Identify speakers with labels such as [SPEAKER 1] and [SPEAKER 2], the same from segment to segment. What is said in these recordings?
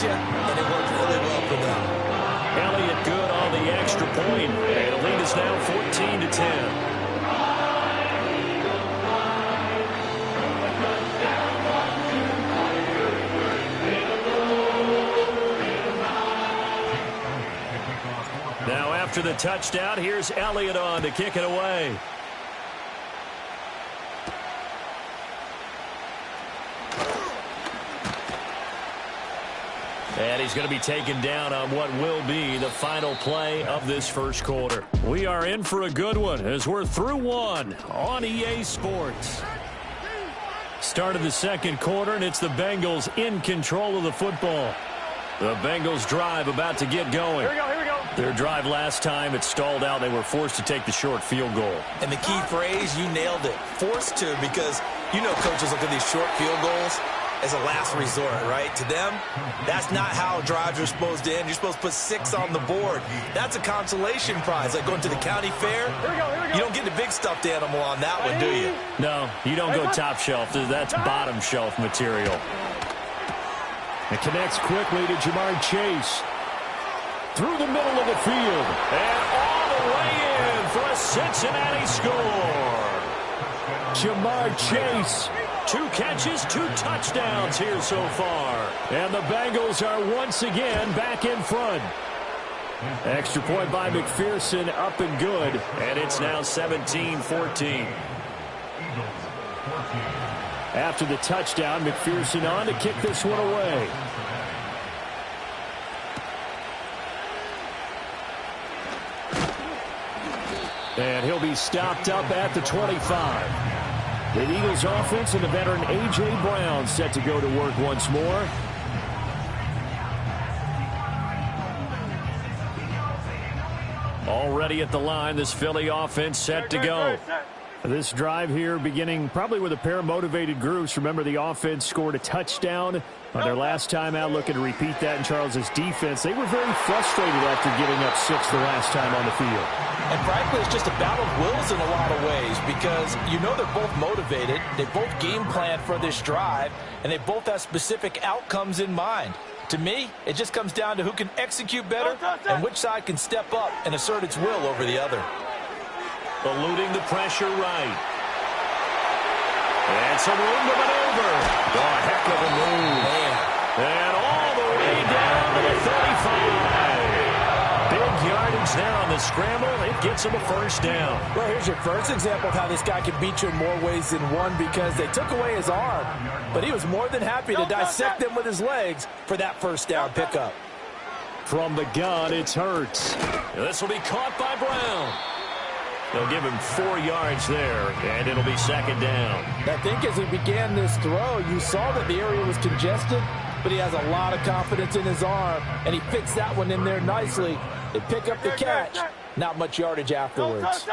[SPEAKER 1] you, and it worked really well for them.
[SPEAKER 2] Elliott good on the extra point, and the lead is now 14-10. Now after the touchdown, here's Elliott on to kick it away. And he's going to be taken down on what will be the final play of this first quarter. We are in for a good one as we're through one on EA Sports. Start of the second quarter, and it's the Bengals in control of the football. The Bengals drive about to get going.
[SPEAKER 3] Here we go.
[SPEAKER 2] Their drive last time, it stalled out. They were forced to take the short field goal.
[SPEAKER 1] And the key phrase, you nailed it. Forced to, because you know coaches look at these short field goals as a last resort, right? To them, that's not how drives are supposed to end. You're supposed to put 6 on the board. That's a consolation prize, like going to the county fair.
[SPEAKER 3] Here we go.
[SPEAKER 1] You don't get the big stuffed animal on that one, do you?
[SPEAKER 2] No, you don't go top shelf. That's bottom shelf material. It connects quickly to Jamar Chase. Through the middle of the field. And all the way in for a Cincinnati score. Jamar Chase. 2 catches, 2 touchdowns here so far. And the Bengals are once again back in front. Extra point by McPherson, up and good. And it's now 17-14. After the touchdown, McPherson on to kick this one away. And he'll be stopped up at the 25. The Eagles offense and the veteran A.J. Brown set to go to work once more. Already at the line, this Philly offense set to go. This drive here beginning probably with a pair of motivated groups. Remember, the offense scored a touchdown on their last time out, looking to repeat that in Charles's defense. They were very frustrated after giving up 6 the last time on the field.
[SPEAKER 1] And frankly, it's just a battle of wills in a lot of ways, because you know they're both motivated, they both game plan for this drive, and they both have specific outcomes in mind. To me, it just comes down to who can execute better and which side can step up and assert its will over the other.
[SPEAKER 2] Eluding the pressure right. And some room to maneuver. A heck of a move.
[SPEAKER 1] Man.
[SPEAKER 2] And all the way down to the 35. Big yardage there on the scramble. It gets him a first down.
[SPEAKER 4] Well, here's your first example of how this guy can beat you in more ways than one, because they took away his arm, but he was more than happy to dissect them with his legs for that first down pickup.
[SPEAKER 2] From the gun, it's Hurts. This will be caught by Brown. They'll give him 4 yards there, and it'll be second down.
[SPEAKER 4] I think as he began this throw, you saw that the area was congested, but he has a lot of confidence in his arm, and he fits that one in there nicely. They pick up the catch, not much yardage afterwards.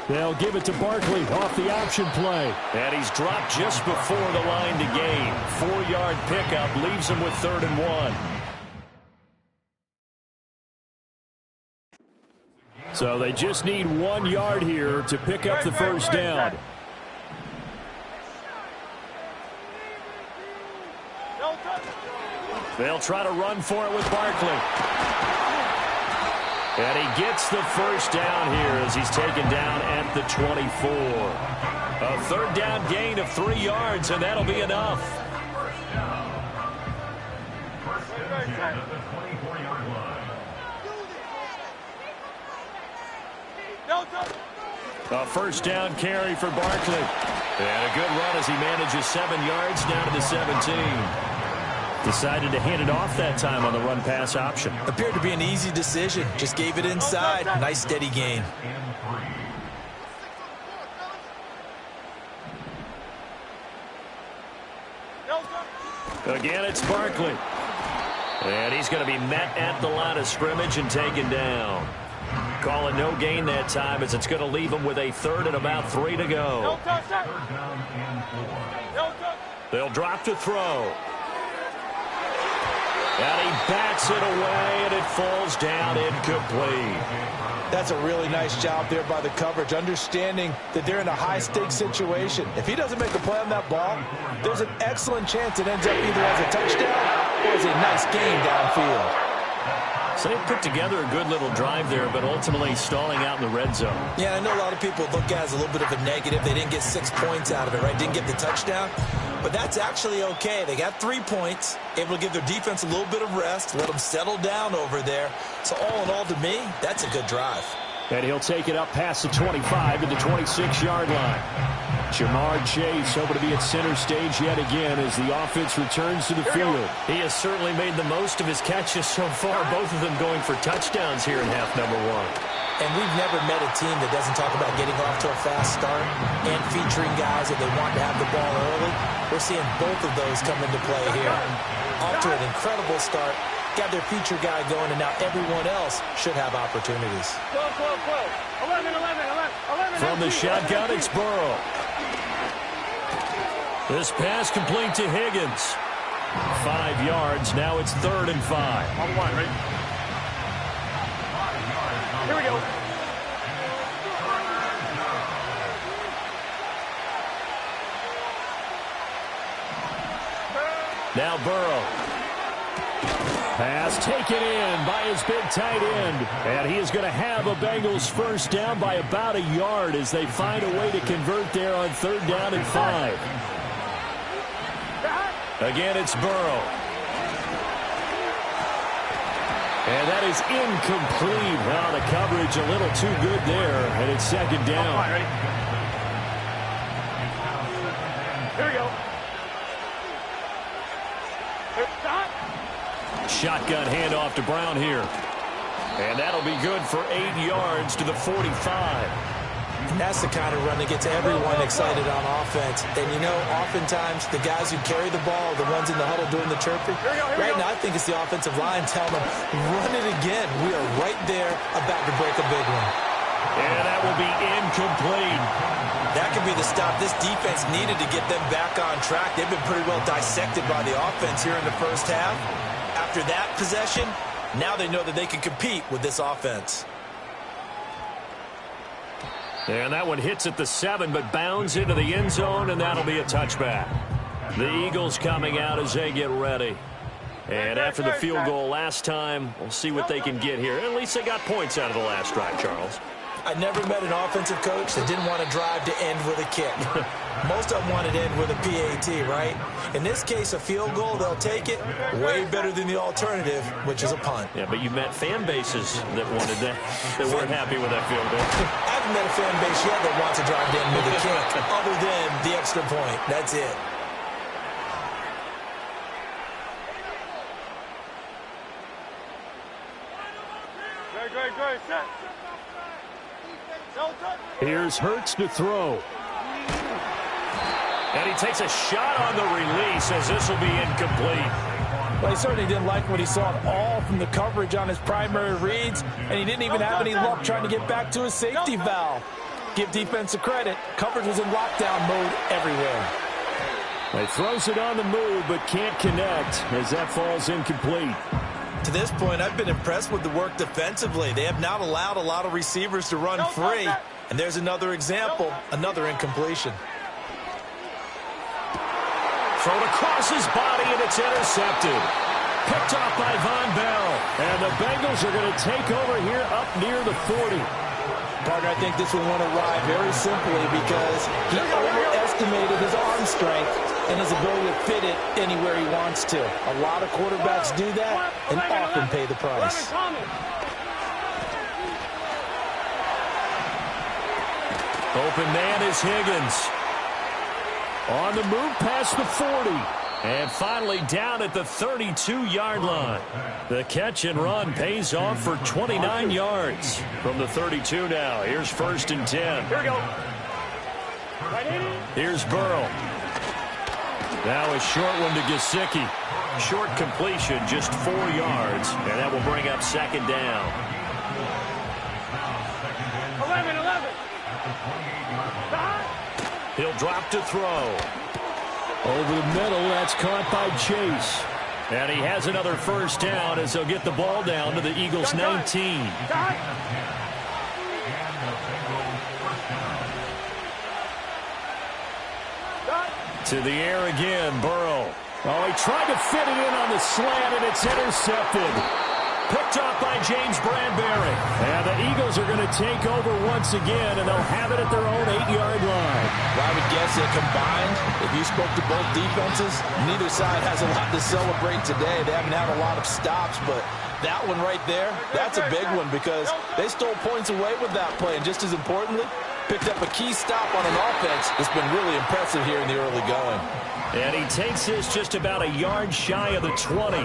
[SPEAKER 2] They'll give it to Barkley off the option play. And he's dropped just before the line to gain. 4-yard pickup leaves him with 3rd and 1. So they just need 1 yard here to pick up the first down. They'll try to run for it with Barkley. And he gets the first down here as he's taken down at the 24. A 3rd down gain of 3 yards, and that'll be enough. A first down carry for Barkley. And a good run as he manages 7 yards down to the 17. Decided to hand it off that time on the run-pass option.
[SPEAKER 1] Appeared to be an easy decision. Just gave it inside. Nice steady gain.
[SPEAKER 2] Again, it's Barkley. And he's going to be met at the line of scrimmage and taken down. Call it no gain that time, as it's going to leave him with a 3rd and about 3 to go. They'll drop to throw. And he bats it away, and it falls down incomplete.
[SPEAKER 4] That's a really nice job there by the coverage, understanding that they're in a high-stakes situation. If he doesn't make a play on that ball, there's an excellent chance it ends up either as a touchdown or as a nice gain downfield.
[SPEAKER 2] So they put together a good little drive there, but ultimately stalling out in the red zone.
[SPEAKER 1] Yeah, I know a lot of people look at it as a little bit of a negative. They didn't get 6 points out of it, right? Didn't get the touchdown. But that's actually okay. They got 3 points, able to give their defense a little bit of rest, let them settle down over there. So all in all, to me, that's a good drive.
[SPEAKER 2] And he'll take it up past the 25 to the 26-yard line. Jamar Chase hoping to be at center stage yet again as the offense returns to the field. He has certainly made the most of his catches so far, both of them going for touchdowns here in half number 1.
[SPEAKER 1] And we've never met a team that doesn't talk about getting off to a fast start and featuring guys that they want to have the ball early. We're seeing both of those come into play here. Off to an incredible start, got their feature guy going, and now everyone else should have opportunities.
[SPEAKER 3] 11.
[SPEAKER 2] From the shotgun, it's Burrow. This pass complete to Higgins. 5 yards. Now it's 3rd and 5.
[SPEAKER 3] On the line, ready? Here we go.
[SPEAKER 2] Now Burrow. Pass taken in by his big tight end. And he is going to have a Bengals first down by about a yard as they find a way to convert there on 3rd down and 5. Again, it's Burrow. And that is incomplete. Well, the coverage a little too good there, and it's 2nd down.
[SPEAKER 3] All right, ready? Here we go. Stop.
[SPEAKER 2] Shotgun handoff to Brown here. And that'll be good for 8 yards to the 45.
[SPEAKER 1] And that's the kind of run that gets everyone excited on offense. And, you know, oftentimes the guys who carry the ball are the ones in the huddle doing the chirping. Right now, I think it's the offensive line telling them, run it again. We are right there about to break a big one.
[SPEAKER 2] And that will be incomplete.
[SPEAKER 1] That could be the stop this defense needed to get them back on track. They've been pretty well dissected by the offense here in the first half. After that possession, now they know that they can compete with this offense.
[SPEAKER 2] And that one hits at the 7, but bounds into the end zone, and that'll be a touchback. The Eagles coming out as they get ready. And after the field goal last time, we'll see what they can get here. At least they got points out of the last drive, Charles.
[SPEAKER 1] I never met an offensive coach that didn't want to drive to end with a kick. Most of them wanted to end with a PAT, right? In this case, a field goal, they'll take it. Way better than the alternative, which is a punt.
[SPEAKER 2] Yeah, but you met fan bases that wanted that, that weren't happy with that field goal.
[SPEAKER 1] I haven't met a fan base yet that wants to drive to end with a kick, other than the extra point. That's it.
[SPEAKER 3] Great. Set.
[SPEAKER 2] Here's Hurts to throw. And he takes a shot on the release as this will be incomplete.
[SPEAKER 4] Well, he certainly didn't like what he saw at all from the coverage on his primary reads, and he didn't even have any luck trying to get back to his safety valve. Give defense a credit. Coverage was in lockdown mode everywhere.
[SPEAKER 2] He throws it on the move, but can't connect as that falls incomplete.
[SPEAKER 1] To this point, I've been impressed with the work defensively. They have not allowed a lot of receivers to run free. And there's another example, another incompletion.
[SPEAKER 2] Thrown across his body, and it's intercepted. Picked off by Von Bell. And the Bengals are going to take over here up near the 40.
[SPEAKER 4] Partner, I think this one won't arrive very simply because he overestimated his arm strength and his ability to fit it anywhere he wants to. A lot of quarterbacks do that and often pay the price.
[SPEAKER 2] Open man is Higgins. On the move past the 40. And finally down at the 32-yard line. The catch and run pays off for 29 yards. From the 32 now. Here's 1st and 10.
[SPEAKER 3] Here we go.
[SPEAKER 2] Here's Burrow. Now a short one to Gesicki. Short completion, just 4 yards. And that will bring up 2nd down.
[SPEAKER 3] 11.
[SPEAKER 2] He'll drop to throw. Over the middle, that's caught by Chase. And he has another first down as they'll get the ball down to the Eagles' 19. To the air again, Burrow. Oh, he tried to fit it in on the slant, and it's intercepted. Picked off by James Bradbury. And the Eagles are going to take over once again, and they'll have it at their own 8-yard line.
[SPEAKER 1] Well, I would guess that combined, if you spoke to both defenses, neither side has a lot to celebrate today. They haven't had a lot of stops, but that one right there, that's a big one because they stole points away with that play. And just as importantly, picked up a key stop on an offense that's been really impressive here in the early going.
[SPEAKER 2] And he takes this just about a yard shy of the 20.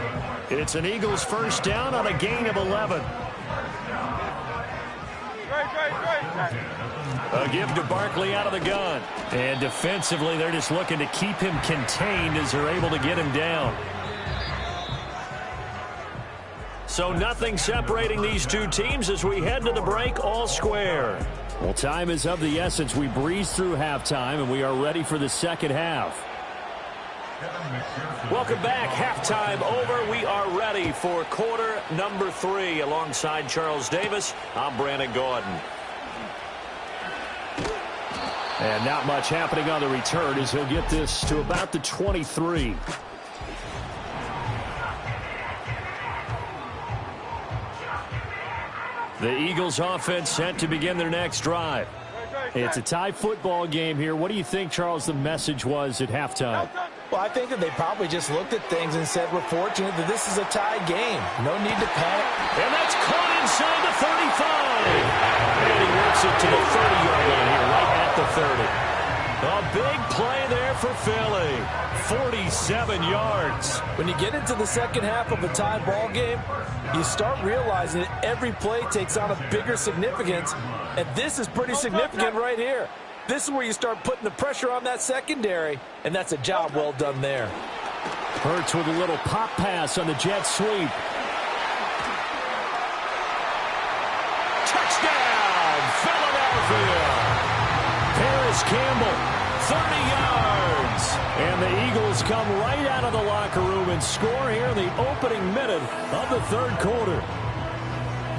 [SPEAKER 2] It's an Eagles first down on a gain of 11. A give to Barkley out of the gun. And defensively, they're just looking to keep him contained as they're able to get him down. So nothing separating these two teams as we head to the break, all square. Well, time is of the essence. We breeze through halftime, and we are ready for the second half. Welcome back. Halftime over. We are ready for quarter number 3. Alongside Charles Davis, I'm Brandon Gordon. And not much happening on the return as he'll get this to about the 23. The Eagles offense set to begin their next drive. It's a tie football game here. What do you think, Charles, the message was at halftime?
[SPEAKER 4] Well, I think that they probably just looked at things and said, we're fortunate that this is a tie game. No need to panic.
[SPEAKER 2] And that's caught inside the 35. And he works it to the 30-yard line here, right at the 30. A big play there for Philly. 47 yards.
[SPEAKER 4] When you get into the second half of a tie ball game, you start realizing that every play takes on a bigger significance, and this is pretty significant right here. This is where you start putting the pressure on that secondary, and that's a job well done there.
[SPEAKER 2] Hurts with a little pop pass on the jet sweep. Touchdown, Philadelphia. Paris Campbell, 30 yards. And the Eagles come right out of the locker room and score here in the opening minute of the third quarter.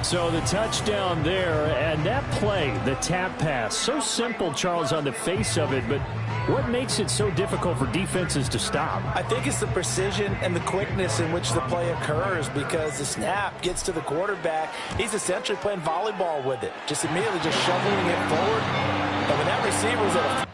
[SPEAKER 2] So the touchdown there, and that play, the tap pass, so simple, Charles, on the face of it, but what makes it so difficult for defenses to stop?
[SPEAKER 4] I think it's the precision and the quickness in which the play occurs because the snap gets to the quarterback. He's essentially playing volleyball with it, just immediately just shoveling it forward. And when that receiver was at a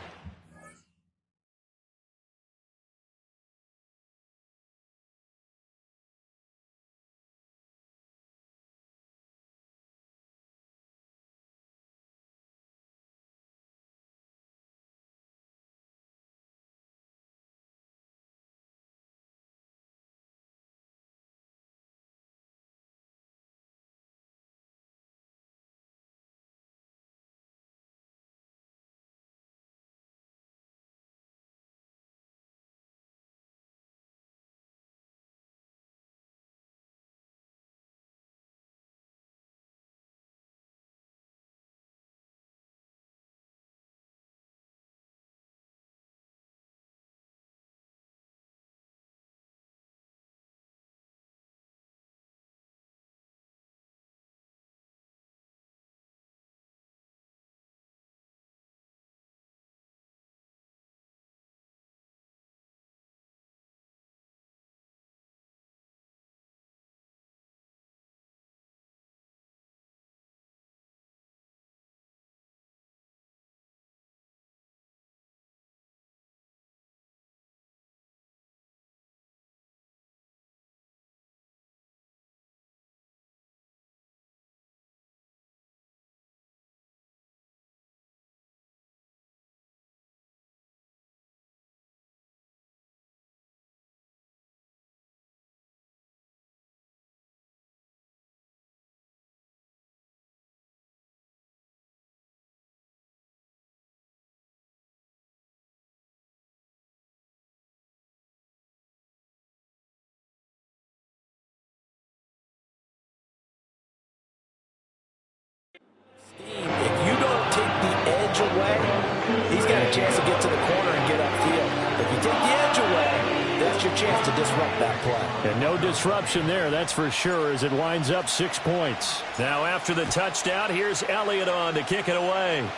[SPEAKER 4] if you don't take the edge away, he's got a chance to get to the corner and get upfield. If you take the edge away, that's your chance to disrupt that play.
[SPEAKER 2] And no disruption there, that's for sure, as it winds up 6 points. Now after the touchdown, here's Elliott on to kick it away.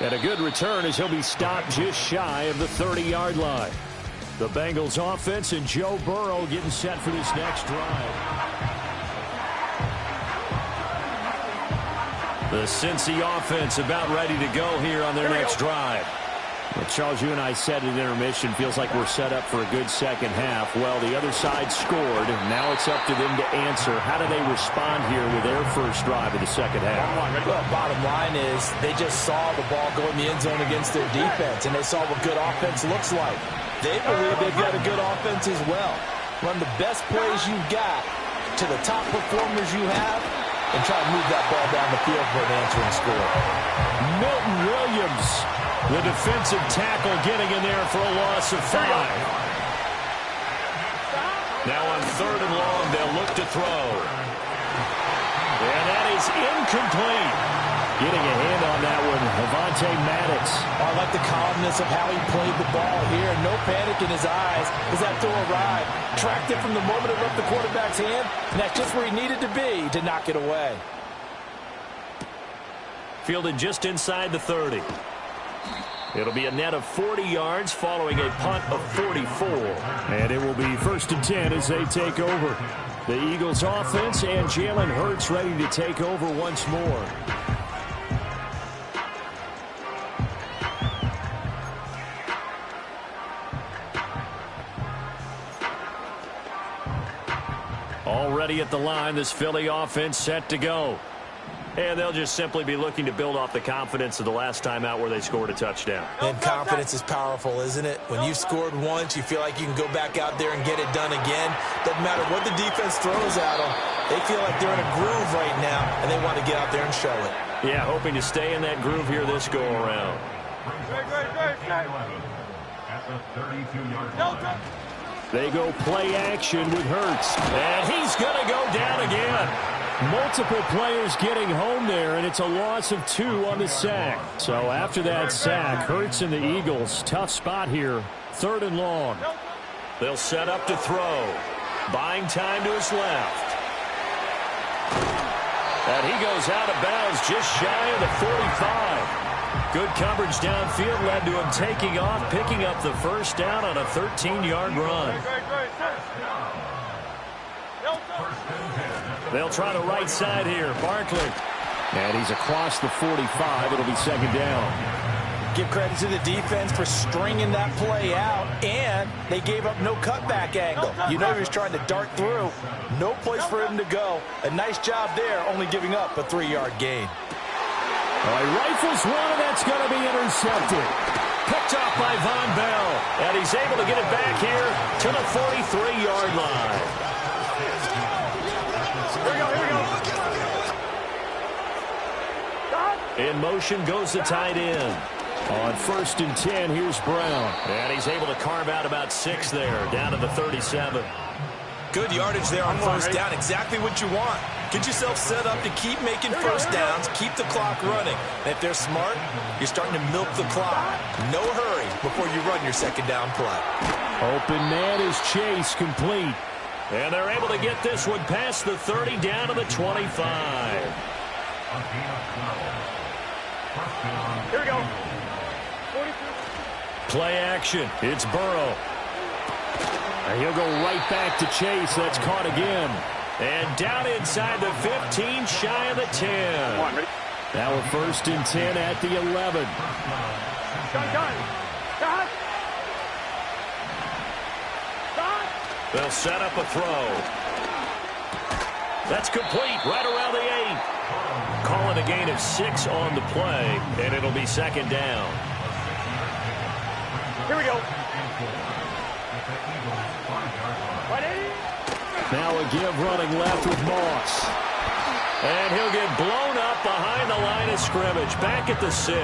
[SPEAKER 2] And a good return as he'll be stopped just shy of the 30-yard line. The Bengals offense and Joe Burrow getting set for this next drive. The Cincy offense about ready to go here on their next drive. Well, Charles, you and I said at intermission, feels like we're set up for a good second half. Well, the other side scored, and now it's up to them to answer. How do they respond here with their first drive of the second half?
[SPEAKER 4] Well, bottom line is they just saw the ball go in the end zone against their defense, and they saw what good offense looks like. They believe they've got a good offense as well. Run the best plays you've got to the top performers you have, and try to move that ball down the field for an answering score.
[SPEAKER 2] Milton Williams, the defensive tackle, getting in there for a loss of 5. Now on 3rd and long, they'll look to throw. And that is incomplete. Getting a hand on that one, Avonte Maddox.
[SPEAKER 4] I like the calmness of how he played the ball here. No panic in his eyes as that throw arrived. Tracked it from the moment it left the quarterback's hand, and that's just where he needed to be to knock it away.
[SPEAKER 2] Fielded just inside the 30. It'll be a net of 40 yards following a punt of 44. And it will be 1st and 10 as they take over. The Eagles offense and Jalen Hurts ready to take over once more. Already at the line, this Philly offense set to go. And they'll just simply be looking to build off the confidence of the last time out where they scored a touchdown.
[SPEAKER 4] And confidence is powerful, isn't it? When you've scored once, you feel like you can go back out there and get it done again. Doesn't matter what the defense throws at them. They feel like they're in a groove right now, and they want to get out there and show it.
[SPEAKER 2] Yeah, hoping to stay in that groove here this go-around. They go play action with Hurts. And he's going to go down again. Multiple players getting home there, and it's a loss of 2 on the sack. So after that sack, Hurts and the Eagles, tough spot here. 3rd and long. They'll set up to throw. Buying time to his left. And he goes out of bounds just shy of the 45. Good coverage downfield led to him taking off, picking up the first down on a 13-yard run. They'll try the right side here. Barkley. And he's across the 45. It'll be 2nd down.
[SPEAKER 4] Give credit to the defense for stringing that play out, and they gave up no cutback angle. You know he was trying to dart through. No place for him to go. A nice job there, only giving up a 3-yard gain.
[SPEAKER 2] Well, he rifles one, and that's going to be intercepted. Picked off by Von Bell, and he's able to get it back here to the 43-yard line. In motion goes the tight end. On 1st and 10, here's Brown. And he's able to carve out about 6 there, down to the 37.
[SPEAKER 4] Good yardage there on 1st down. Exactly what you want. Get yourself set up to keep making 1st downs, keep the clock running. And if they're smart, you're starting to milk the clock. No hurry before you run your 2nd down play.
[SPEAKER 2] Open man is Chase, complete. And they're able to get this one past the 30 down to the 25.
[SPEAKER 3] Here we go. 42.
[SPEAKER 2] Play action. It's Burrow. And he'll go right back to Chase. That's caught again. And down inside the 15, shy of the 10.
[SPEAKER 3] Come on, ready?
[SPEAKER 2] Now a 1st and 10 at the 11. They'll set up a throw. That's complete right around the 8. Calling a gain of 6 on the play, and it'll be 2nd down.
[SPEAKER 3] Here we go.
[SPEAKER 2] Now a give running left with Moss. And he'll get blown up behind the line of scrimmage. Back at the 6.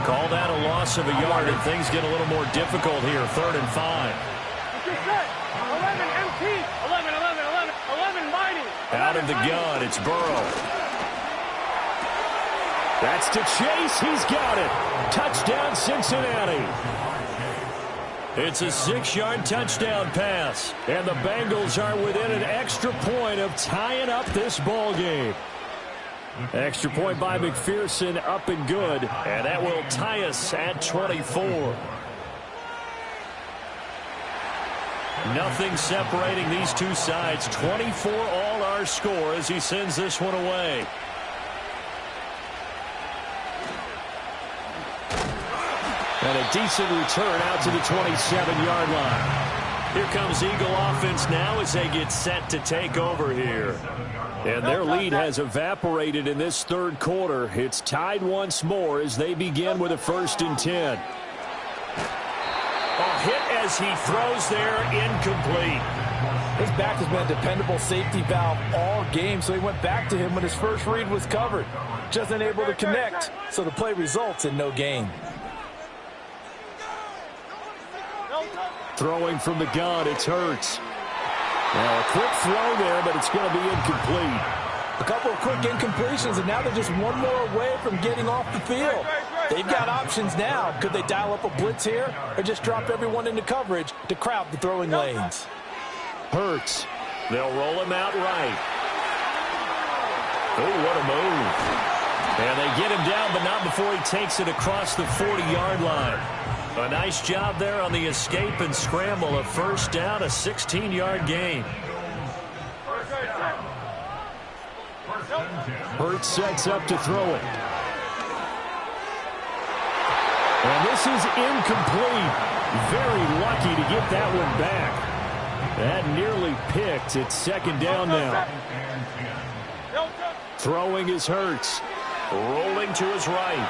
[SPEAKER 2] Called out a loss of a yard, and things get a little more difficult here. 3rd and 5.
[SPEAKER 3] 11 MT. 11 mighty.
[SPEAKER 2] Out of the gun, it's Burrow. That's to Chase. He's got it. Touchdown, Cincinnati. It's a 6-yard touchdown pass. And the Bengals are within an extra point of tying up this ball game. Extra point by McPherson, up and good. And that will tie us at 24. Nothing separating these two sides. 24 all our score as he sends this one away. And a decent return out to the 27-yard line. Here comes Eagle offense now as they get set to take over here. And their lead has evaporated in this third quarter. It's tied once more as they begin with a 1st and 10. A hit as he throws there, incomplete.
[SPEAKER 4] His back has been a dependable safety valve all game, so he went back to him when his first read was covered. Just unable to connect, so the play results in no gain.
[SPEAKER 2] Throwing from the gun, it's Hurts. Now a quick throw there, but it's going to be incomplete.
[SPEAKER 4] A couple of quick incompletions, and now they're just one more away from getting off the field. They've got options now. Could they dial up a blitz here or just drop everyone into coverage to crowd the throwing lanes?
[SPEAKER 2] Hurts. They'll roll him out right. Oh, what a move. And they get him down, but not before he takes it across the 40-yard line. A nice job there on the escape and scramble. A 1st down, a 16-yard gain. Hurts sets up to throw it. And this is incomplete. Very lucky to get that one back. That nearly picked. It's 2nd down now. Throwing is Hurts. Rolling to his right.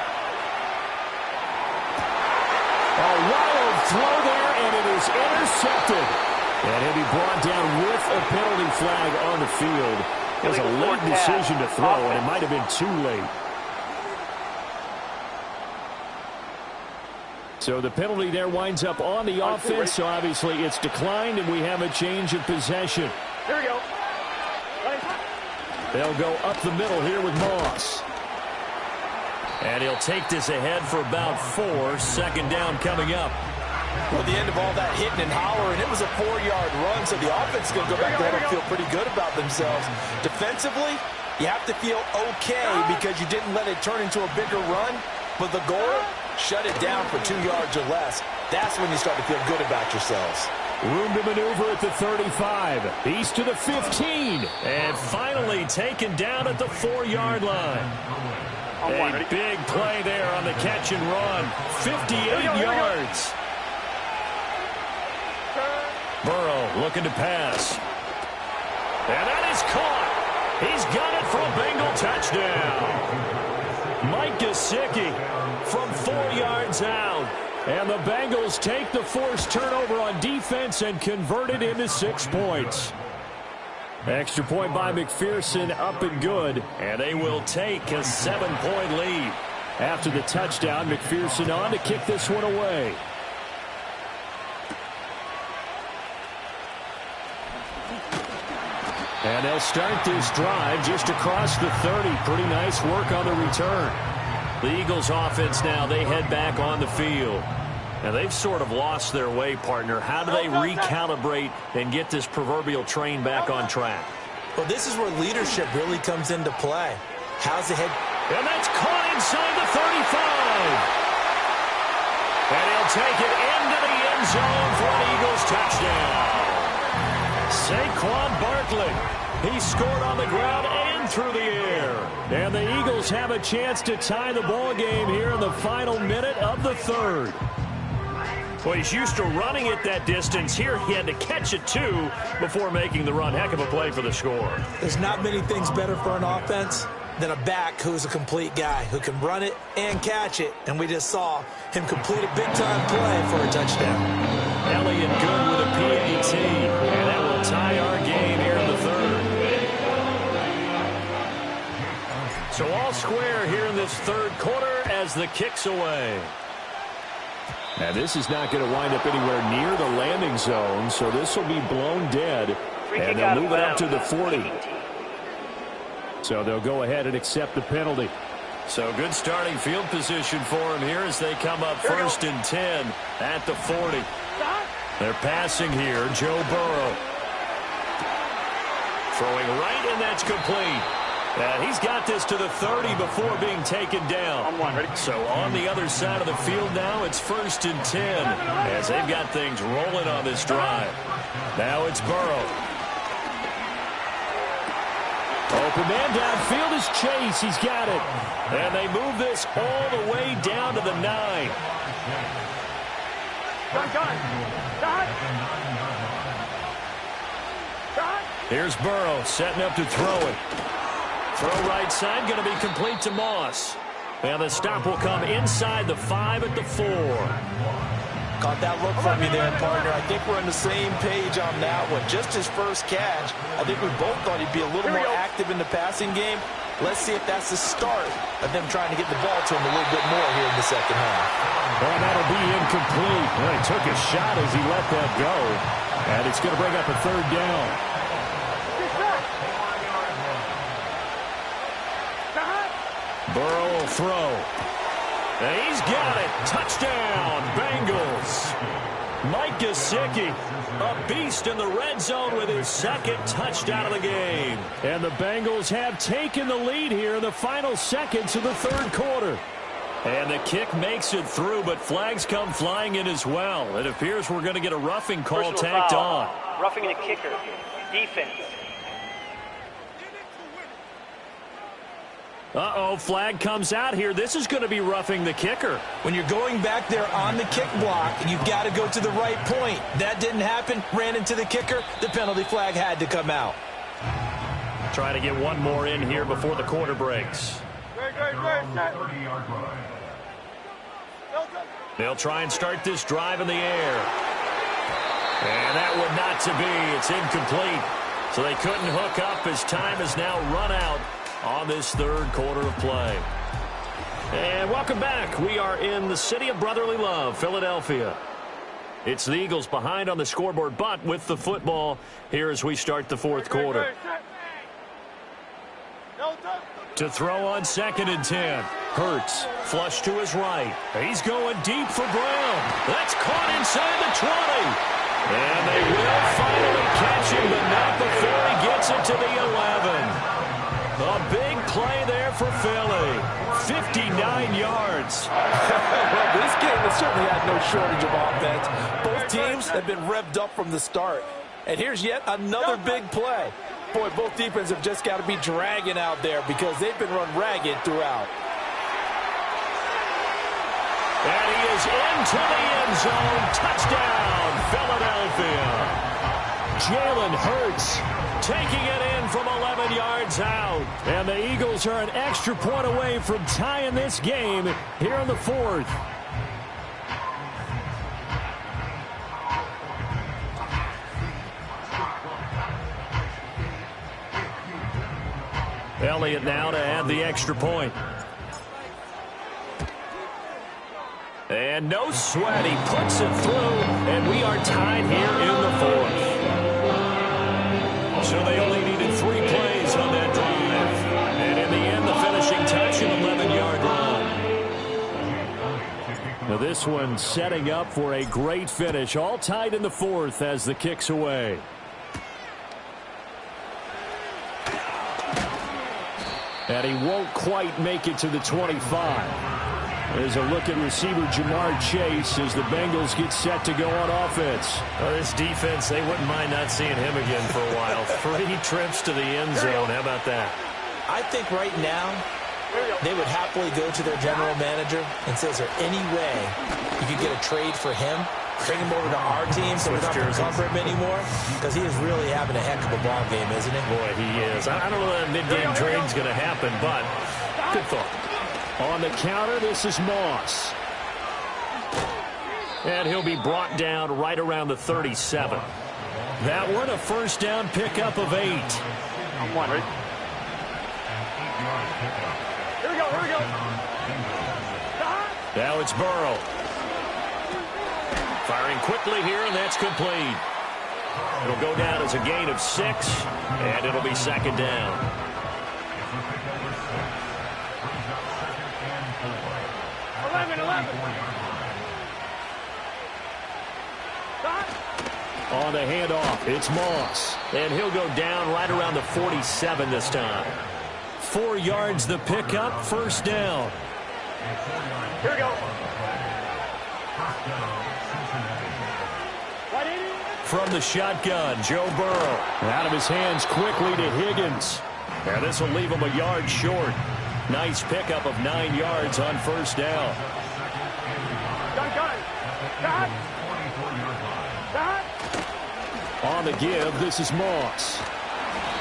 [SPEAKER 2] A wild throw there, and it is intercepted. And he'll be brought down with a penalty flag on the field. It was a late decision to throw, and it might have been too late. So the penalty there winds up on the offense, so obviously it's declined, and we have a change of possession.
[SPEAKER 3] Here we go.
[SPEAKER 2] They'll go up the middle here with Moss. And he'll take this ahead for about 4. 2nd down coming up.
[SPEAKER 4] Well, at the end of all that hitting and hollering, it was a 4-yard run, so the offense is going to go back there and feel pretty good about themselves. Defensively, you have to feel okay because you didn't let it turn into a bigger run, but the goal, shut it down for 2 yards or less. That's when you start to feel good about yourselves.
[SPEAKER 2] Room to maneuver at the 35. He's to the 15. And finally taken down at the 4-yard line. A big play there on the catch and run. 58 yards. Burrow looking to pass. And that is caught. He's got it for a Bengal touchdown. Mike Gesicki from 4 yards out. And the Bengals take the forced turnover on defense and convert it into 6 points. Extra point by McPherson, up and good. And they will take a 7-point lead. After the touchdown, McPherson on to kick this one away. And they'll start this drive just across the 30. Pretty nice work on the return. The Eagles offense now, they head back on the field. Now they've sort of lost their way, partner. How do they recalibrate and get this proverbial train back on track?
[SPEAKER 4] Well, this is where leadership really comes into play. How's the head?
[SPEAKER 2] And that's caught inside the 35. And he'll take it into the end zone for an Eagles touchdown. Saquon Barkley. He scored on the ground and through the air. And the Eagles have a chance to tie the ball game here in the final minute of the 3rd. Well, he's used to running it that distance. Here he had to catch it, too, before making the run. Heck of a play for the score.
[SPEAKER 4] There's not many things better for an offense than a back who's a complete guy, who can run it and catch it. And we just saw him complete a big-time play for a touchdown.
[SPEAKER 2] Elliott good with a PAT. And that will tie our game here in the 3rd. So all square here in this 3rd quarter as the kick's away. And this is not going to wind up anywhere near the landing zone, so this will be blown dead. And they'll move it up to the 40. So they'll go ahead and accept the penalty. So good starting field position for them here as they come up 1st and 10 at the 40. They're passing here, Joe Burrow. Throwing right, and that's complete. And he's got this to the 30 before being taken down.
[SPEAKER 3] On one, ready?
[SPEAKER 2] So on the other side of the field now, it's 1st and 10 as they've got things rolling on this drive. Now it's Burrow. Open man downfield is Chase. He's got it. And they move this all the way down to the 9. Here's Burrow setting up to throw it. Throw right side, going to be complete to Moss. And the stop will come inside the 5 at the 4.
[SPEAKER 4] Caught that look from you there, partner. I think we're on the same page on that one. Just his first catch, I think we both thought he'd be a little more active in the passing game. Let's see if that's the start of them trying to get the ball to him a little bit more here in the second half.
[SPEAKER 2] Well, that'll be incomplete. Well, he took a shot as he let that go. And it's going to bring up a 3rd down. Burrow will throw. And he's got it. Touchdown, Bengals. Mike Gesicki, a beast in the red zone with his 2nd touchdown of the game. And the Bengals have taken the lead here in the final seconds of the 3rd quarter. And the kick makes it through, but flags come flying in as well. It appears we're going to get a roughing call tacked on.
[SPEAKER 5] Roughing the kicker. Defense.
[SPEAKER 2] Uh-oh, flag comes out here. This is going to be roughing the kicker.
[SPEAKER 1] When you're going back there on the kick block, you've got to go to the right point. That didn't happen. Ran into the kicker. The penalty flag had to come out.
[SPEAKER 2] Try to get one more in here before the quarter breaks. They'll try and start this drive in the air. And that would not to be. It's incomplete. So they couldn't hook up as time has now run out on this 3rd quarter of play. And welcome back. We are in the city of brotherly love, Philadelphia. It's the Eagles behind on the scoreboard, but with the football here as we start the 4th quarter. To throw on 2nd and 10. Hurts, flush to his right. He's going deep for Brown. That's caught inside the 20. And they will finally catch him, but not before he gets it to the 11. A big play there for Philly. 59 yards.
[SPEAKER 4] Well, this game has certainly had no shortage of offense. Both teams have been revved up from the start. And here's yet another big play. Boy, both defenses have just got to be dragging out there because they've been run ragged throughout.
[SPEAKER 2] And he is into the end zone. Touchdown, Philadelphia. Jalen Hurts taking it in from 11 yards out. And the Eagles are an extra point away from tying this game here in the 4th. Elliott now to add the extra point. And no sweat. He puts it through, and we are tied here in the 4th. So they only needed 3 plays on that drive. And in the end, the finishing touch, an 11-yard run. Now this one setting up for a great finish. All tied in the 4th as the kick's away. And he won't quite make it to the 25. There's a look at receiver Jamar Chase as the Bengals get set to go on offense. This defense, they wouldn't mind not seeing him again for a while. 3 trips to the end zone. How about that?
[SPEAKER 1] I think right now they would happily go to their general manager and say, is there any way you could get a trade for him? Bring him over to our team so we don't have to cover him anymore? Because he is really having a heck of a ball game, isn't he?
[SPEAKER 2] Boy, he is. I don't know that mid-game trade's going to happen, but good thought. On the counter, this is Moss. And he'll be brought down right around the 37. That one, a first down pickup of 8.
[SPEAKER 3] I'm one, ready? Here we go, here we go.
[SPEAKER 2] Now it's Burrow. Firing quickly here, and that's complete. It'll go down as a gain of 6, and it'll be 2nd down. On the handoff, it's Moss. And he'll go down right around the 47 this time. 4 yards the pickup, first down.
[SPEAKER 3] Here we go.
[SPEAKER 2] From the shotgun, Joe Burrow. Out of his hands quickly to Higgins. And this will leave him a yard short. Nice pickup of 9 yards on first down. On the give, this is Moss.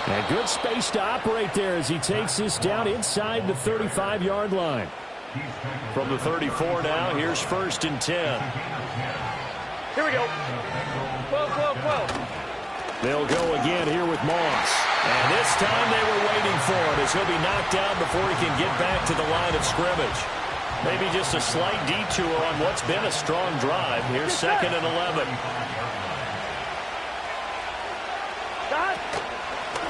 [SPEAKER 2] And good space to operate there as he takes this down inside the 35-yard line. From the 34 now, here's 1st and 10.
[SPEAKER 3] Here we go. 12.
[SPEAKER 2] They'll go again here with Moss. And this time they were waiting for him as he'll be knocked down before he can get back to the line of scrimmage. Maybe just a slight detour on what's been a strong drive. Here's 2nd and 11.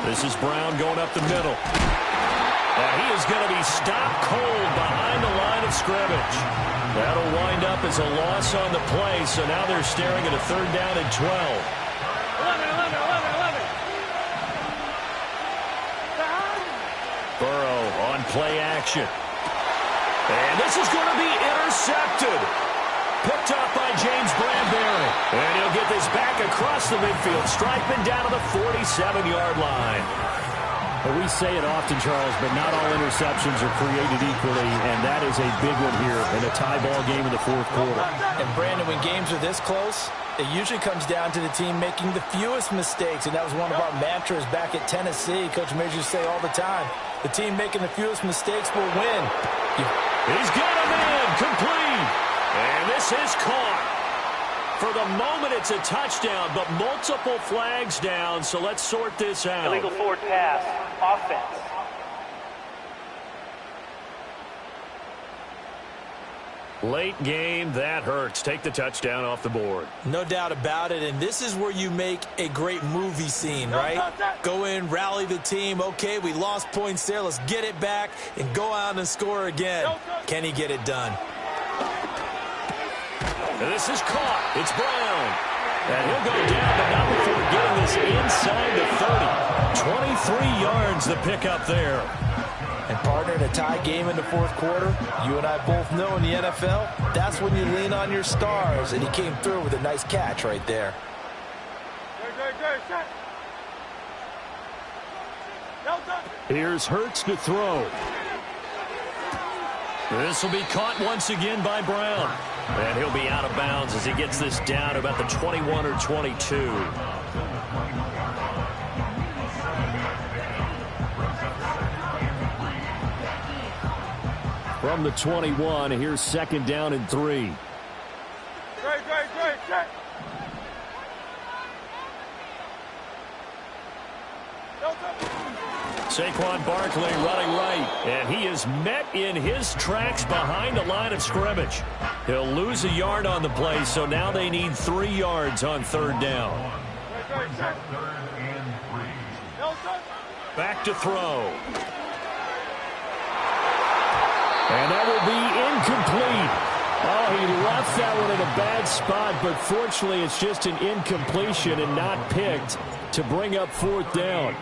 [SPEAKER 2] This is Brown going up the middle. And he is going to be stopped cold behind the line of scrimmage. That'll wind up as a loss on the play, so now they're staring at a 3rd down and 12. 11. Burrow on play action. And this is going to be intercepted. Picked up by James Bradbury. And he'll get this back across the midfield, striping down to the 47-yard line.
[SPEAKER 6] Well, we say it often, Charles, but not all interceptions are created equally, and that is a big one here in a tie ball game in the 4th quarter.
[SPEAKER 4] And, Brandon, when games are this close, it usually comes down to the team making the fewest mistakes, and that was one of our mantras back at Tennessee. Coach Major used to say all the time, the team making the fewest mistakes will win.
[SPEAKER 2] He's got a man complete. And this is caught. For the moment, it's a touchdown, but multiple flags down, so let's sort this out.
[SPEAKER 5] Illegal forward pass. Offense.
[SPEAKER 2] Late game, that hurts. Take the touchdown off the board.
[SPEAKER 4] No doubt about it, and this is where you make a great movie scene, right? Go in, rally the team. Okay, we lost points there. Let's get it back and go out and score again. Can he get it done?
[SPEAKER 2] And this is caught. It's Brown. And he'll go down, but not before getting this inside the 30. 23 yards the pickup there.
[SPEAKER 4] And, partner, in a tie game in the 4th quarter, you and I both know in the NFL, that's when you lean on your stars. And he came through with a nice catch right there.
[SPEAKER 2] Here's Hurts to throw. This will be caught once again by Brown. And he'll be out of bounds as he gets this down to about the 21 or 22. From the 21, here's 2nd down and 3. Saquon Barkley running right, and he is met in his tracks behind the line of scrimmage. He'll lose a yard on the play, so now they need 3 yards on 3rd down. Back to throw. And that will be incomplete. Oh, he left that one in a bad spot, but fortunately it's just an incompletion and not picked to bring up 4th down.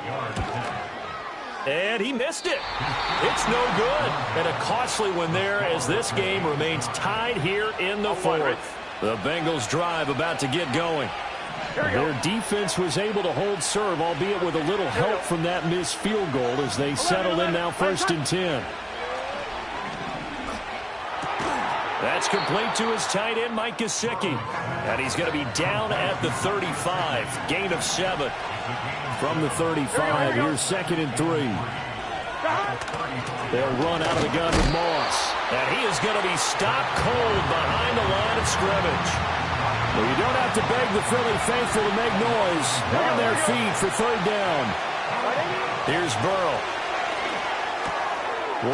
[SPEAKER 2] And he missed it. It's no good. And a costly one there as this game remains tied here in the 4th. The Bengals drive about to get going. Their defense was able to hold serve, albeit with a little help from that missed field goal as they settle in now 1st and 10. That's complete to his tight end, Mike Gesicki. And he's going to be down at the 35. Gain of 7. From the 35, here's 2nd and 3. They'll run out of the gun with Moss. And he is going to be stopped cold behind the line of scrimmage. Well, you don't have to beg the Philly faithful to make noise. On their feet for 3rd down. Here's Burrow.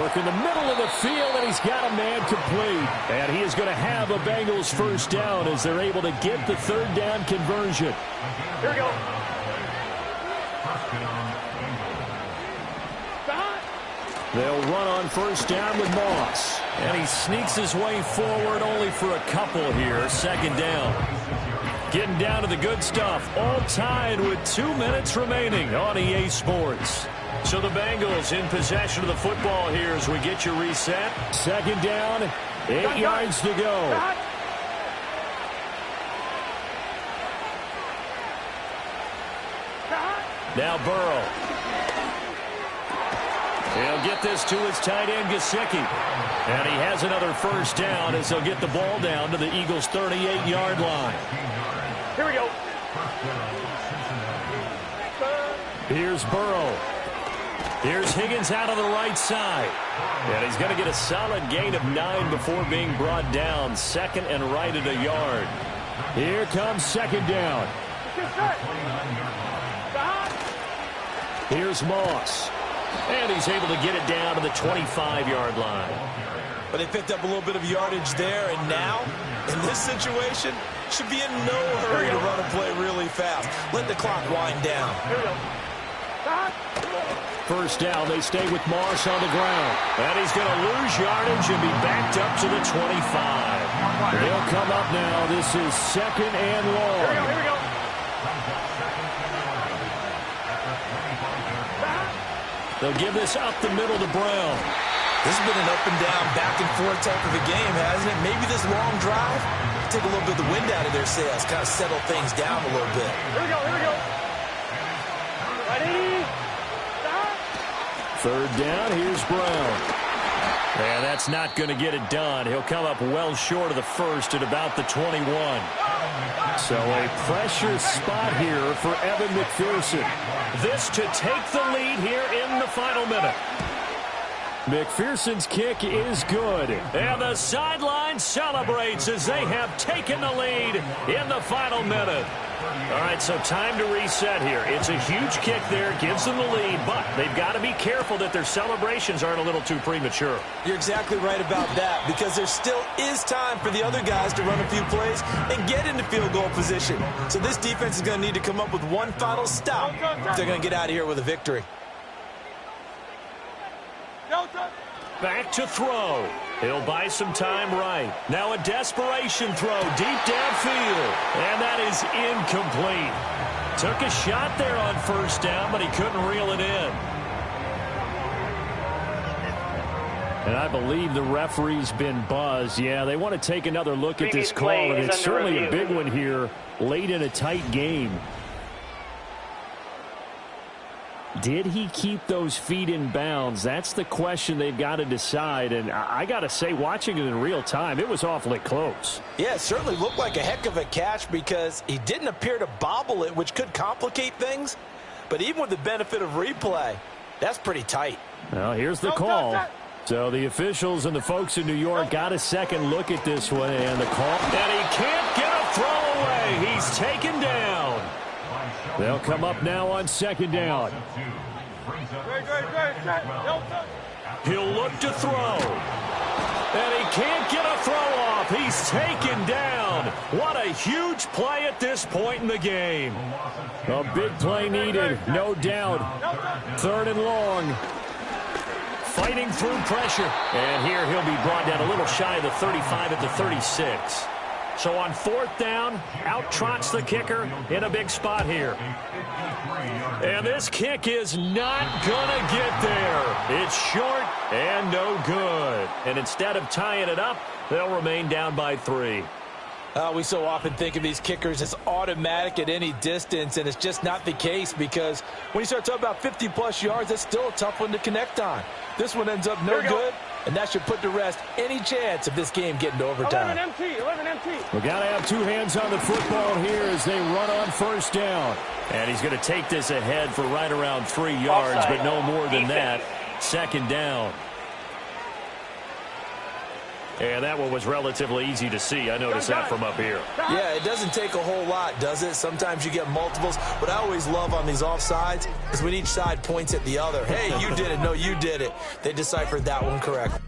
[SPEAKER 2] Work in the middle of the field, and he's got a man complete. And he is going to have a Bengals 1st down as they're able to get the 3rd down conversion.
[SPEAKER 3] Here we go.
[SPEAKER 2] They'll run on 1st down with Moss. And he sneaks his way forward only for a couple here. 2nd down. Getting down to the good stuff. All tied with 2 minutes remaining on EA Sports.
[SPEAKER 6] So the Bengals in possession of the football here as we get you reset.
[SPEAKER 2] Second down, 8 yards to go.
[SPEAKER 6] Now Burrow. He'll get this to his tight end, Gesicki. And he has another first down as he'll get the ball down to the Eagles' 38-yard line.
[SPEAKER 3] Here we go.
[SPEAKER 6] Here's Burrow. Here's Higgins out on the right side. And he's going to get a solid gain of 9 before being brought down. Second and right at a yard.
[SPEAKER 2] Here comes second down. Here's Moss.
[SPEAKER 6] And he's able to get it down to the 25-yard line.
[SPEAKER 1] But they picked up a little bit of yardage there, and now, in this situation, should be in no hurry to run a play really fast. Let the clock wind down.
[SPEAKER 2] First down, they stay with Moss on the ground.
[SPEAKER 6] And he's going to lose yardage and be backed up to the 25.
[SPEAKER 2] He'll come up now. This is second and long.
[SPEAKER 3] Here we go.
[SPEAKER 6] They'll give this up the middle to Brown.
[SPEAKER 1] This has been an up and down, back and forth type of a game, hasn't it? Maybe this long drive take a little bit of the wind out of their sails, kind of settle things down a little bit.
[SPEAKER 3] Here we go. Ready?
[SPEAKER 2] Third down, here's Brown.
[SPEAKER 6] Yeah, that's not going to get it done. He'll come up well short of the first at about the 21.
[SPEAKER 2] So a pressure spot here for Evan McPherson.
[SPEAKER 6] This to take the lead here in the final minute.
[SPEAKER 2] McPherson's kick is good.
[SPEAKER 6] And the sideline celebrates as they have taken the lead in the final minute. All right, so time to reset here. It's a huge kick there, gives them the lead, but they've got to be careful that their celebrations aren't a little too premature.
[SPEAKER 1] You're exactly right about that, because there still is time for the other guys to run a few plays and get into field goal position. So this defense is going to need to come up with one final stop if they're going to get out of here with a victory.
[SPEAKER 6] Back to throw. He'll buy some time right. Now a desperation throw deep downfield. And that is incomplete. Took a shot there on first down, but he couldn't reel it in.
[SPEAKER 2] And I believe the referee's been buzzed. Yeah, they want to take another look at this call, and it's certainly a big one here late in a tight game. Did he keep those feet in bounds? That's the question they've got to decide. And I got to say, watching it in real time, it was awfully close.
[SPEAKER 1] Yeah, it certainly looked like a heck of a catch because he didn't appear to bobble it, which could complicate things. But even with the benefit of replay, that's pretty tight.
[SPEAKER 2] Well, here's the call. So the officials and the folks in New York got a second look at this one, and the call.
[SPEAKER 6] And he can't get a throw away. He's taken down.
[SPEAKER 2] They'll come up now on second down.
[SPEAKER 6] He'll look to throw. And he can't get a throw off. He's taken down. What a huge play at this point in the game.
[SPEAKER 2] A big play needed, no doubt. Third and long.
[SPEAKER 6] Fighting through pressure. And here he'll be brought down a little shy of the 35 at the 36. So on fourth down, out trots the kicker in a big spot here. And this kick is not going to get there. It's short and no good. And instead of tying it up, they'll remain down by 3.
[SPEAKER 1] We so often think of these kickers as automatic at any distance, and it's just not the case because when you start talking about 50-plus yards, that's still a tough one to connect on. This one ends up no good, and that should put to rest any chance of this game getting to overtime.
[SPEAKER 3] 11 empty.
[SPEAKER 2] We've got to have two hands on the football here as they run on first down.
[SPEAKER 6] And he's going to take this ahead for right around 3 yards, but no more than that. Second down. And that one was relatively easy to see. I noticed that from up here.
[SPEAKER 1] Yeah, it doesn't take a whole lot, does it? Sometimes you get multiples. What I always love on these offsides is when each side points at the other. Hey, you did it. No, you did it. They deciphered that one correctly.